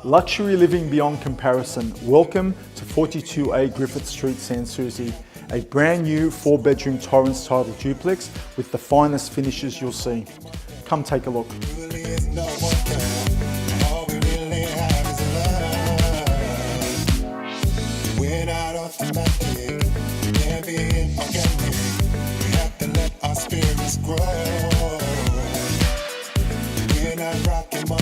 Luxury living beyond comparison. Welcome to 42A Griffiths Street, Sans Souci. A brand new 4-bedroom Torrance title duplex with the finest finishes you'll see. Come take a look. Spirits grow. We're not rocking my